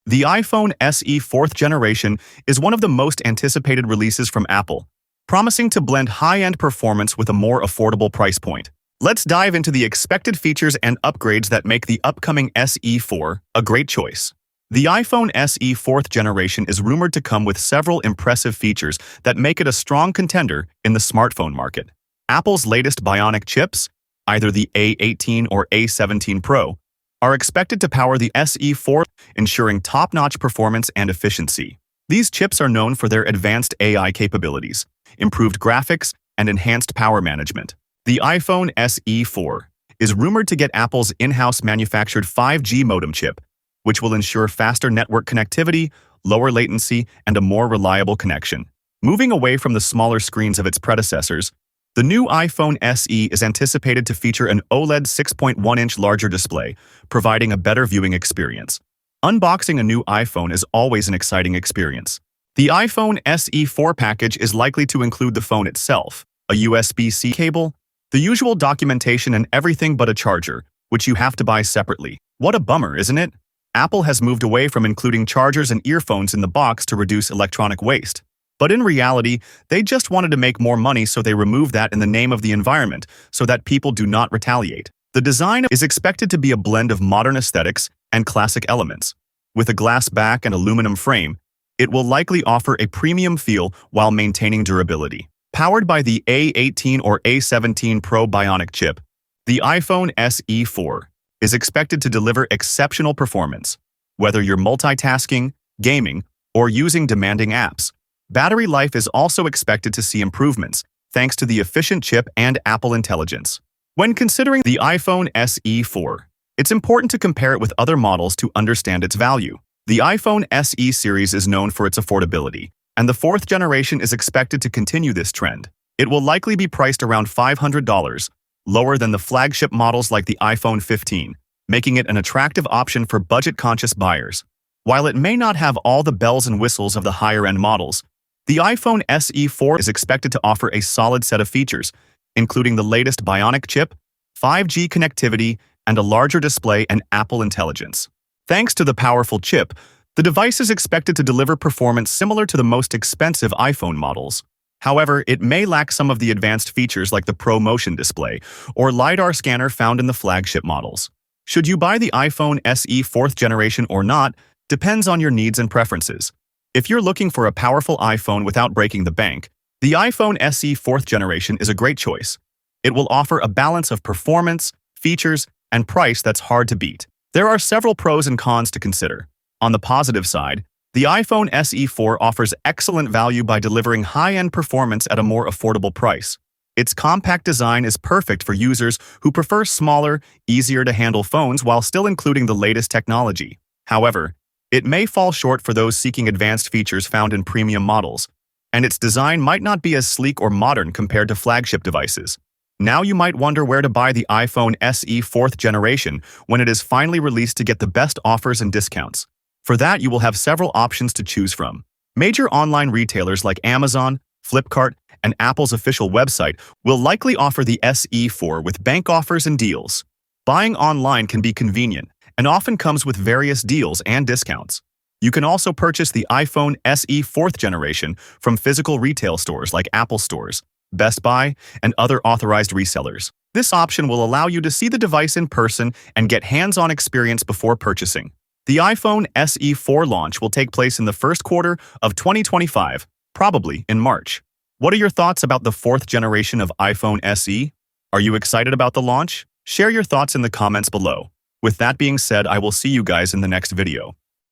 The iPhone SE 4th generation is one of the most anticipated releases from Apple, promising to blend high-end performance with a more affordable price point. Let's dive into the expected features and upgrades that make the upcoming SE 4 a great choice. The iPhone SE 4th generation is rumored to come with several impressive features that make it a strong contender in the smartphone market. Apple's latest bionic chips, either the A18 or A17 Pro, are expected to power the SE 4, ensuring top-notch performance and efficiency. These chips are known for their advanced AI capabilities, improved graphics, and enhanced power management. The iPhone SE 4 is rumored to get Apple's in-house manufactured 5G modem chip, which will ensure faster network connectivity, lower latency, and a more reliable connection. Moving away from the smaller screens of its predecessors, the new iPhone SE is anticipated to feature an OLED 6.1-inch larger display, providing a better viewing experience. Unboxing a new iPhone is always an exciting experience. The iPhone SE 4 package is likely to include the phone itself, a USB-C cable, the usual documentation, and everything but a charger, which you have to buy separately. What a bummer, isn't it? Apple has moved away from including chargers and earphones in the box to reduce electronic waste. But in reality, they just wanted to make more money, so they removed that in the name of the environment so that people do not retaliate. The design is expected to be a blend of modern aesthetics and classic elements. With a glass back and aluminum frame, it will likely offer a premium feel while maintaining durability. Powered by the A18 or A17 Pro bionic chip, the iPhone SE 4 is expected to deliver exceptional performance. Whether you're multitasking, gaming, or using demanding apps, battery life is also expected to see improvements, thanks to the efficient chip and Apple Intelligence. When considering the iPhone SE 4, it's important to compare it with other models to understand its value. The iPhone SE series is known for its affordability, and the 4th generation is expected to continue this trend. It will likely be priced around $500, lower than the flagship models like the iPhone 15, making it an attractive option for budget-conscious buyers. While it may not have all the bells and whistles of the higher-end models, the iPhone SE 4 is expected to offer a solid set of features, including the latest bionic chip, 5G connectivity, and a larger display and Apple Intelligence. Thanks to the powerful chip, the device is expected to deliver performance similar to the most expensive iPhone models. However, it may lack some of the advanced features like the Pro Motion display or LiDAR scanner found in the flagship models. Should you buy the iPhone SE 4th generation or not depends on your needs and preferences. If you're looking for a powerful iPhone without breaking the bank, the iPhone SE 4th generation is a great choice. It will offer a balance of performance, features, and price that's hard to beat. There are several pros and cons to consider. On the positive side, the iPhone SE 4 offers excellent value by delivering high-end performance at a more affordable price. Its compact design is perfect for users who prefer smaller, easier-to-handle phones while still including the latest technology. However, it may fall short for those seeking advanced features found in premium models, and its design might not be as sleek or modern compared to flagship devices. Now you might wonder where to buy the iPhone SE 4th generation when it is finally released to get the best offers and discounts. For that, you will have several options to choose from. Major online retailers like Amazon, Flipkart, and Apple's official website will likely offer the SE 4 with bank offers and deals. Buying online can be convenient and often comes with various deals and discounts. You can also purchase the iPhone SE 4th generation from physical retail stores like Apple stores, Best Buy, and other authorized resellers. This option will allow you to see the device in person and get hands-on experience before purchasing. The iPhone SE 4 launch will take place in the first quarter of 2025, probably in March. What are your thoughts about the 4th generation of iPhone SE? Are you excited about the launch? Share your thoughts in the comments below. With that being said, I will see you guys in the next video.